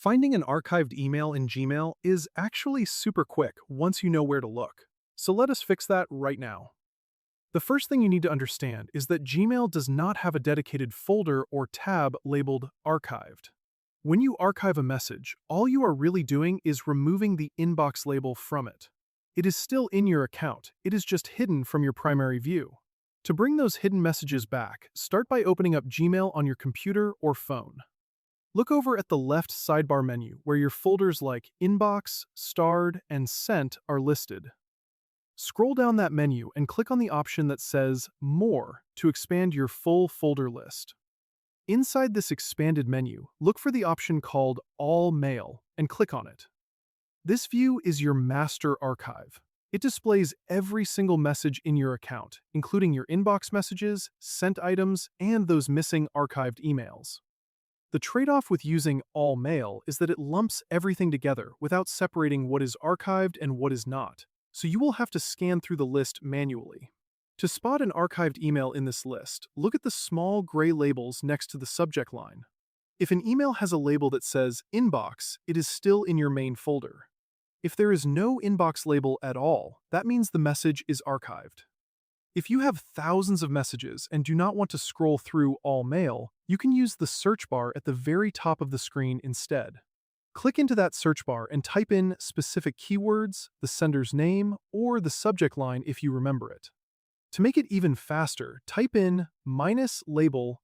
Finding an archived email in Gmail is actually super quick once you know where to look. So let us fix that right now. The first thing you need to understand is that Gmail does not have a dedicated folder or tab labeled Archived. When you archive a message, all you are really doing is removing the inbox label from it. It is still in your account, it is just hidden from your primary view. To bring those hidden messages back, start by opening up Gmail on your computer or phone. Look over at the left sidebar menu where your folders like Inbox, Starred, and Sent are listed. Scroll down that menu and click on the option that says More to expand your full folder list. Inside this expanded menu, look for the option called All Mail and click on it. This view is your master archive. It displays every single message in your account, including your inbox messages, sent items, and those missing archived emails. The trade-off with using all mail is that it lumps everything together without separating what is archived and what is not, so you will have to scan through the list manually. To spot an archived email in this list, look at the small gray labels next to the subject line. If an email has a label that says Inbox, it is still in your main folder. If there is no inbox label at all, that means the message is archived. If you have thousands of messages and do not want to scroll through all mail, you can use the search bar at the very top of the screen instead. Click into that search bar and type in specific keywords, the sender's name, or the subject line if you remember it. To make it even faster, type in -label: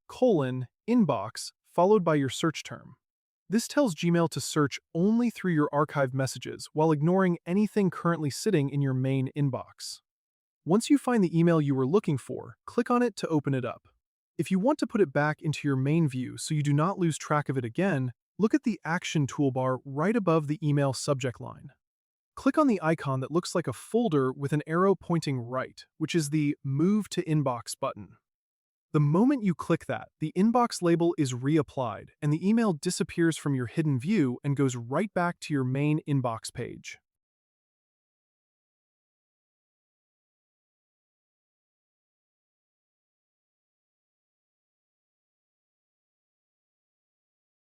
inbox followed by your search term. This tells Gmail to search only through your archived messages while ignoring anything currently sitting in your main inbox. Once you find the email you were looking for, click on it to open it up. If you want to put it back into your main view so you do not lose track of it again, look at the Action toolbar right above the email subject line. Click on the icon that looks like a folder with an arrow pointing right, which is the Move to Inbox button. The moment you click that, the inbox label is reapplied and the email disappears from your hidden view and goes right back to your main inbox page.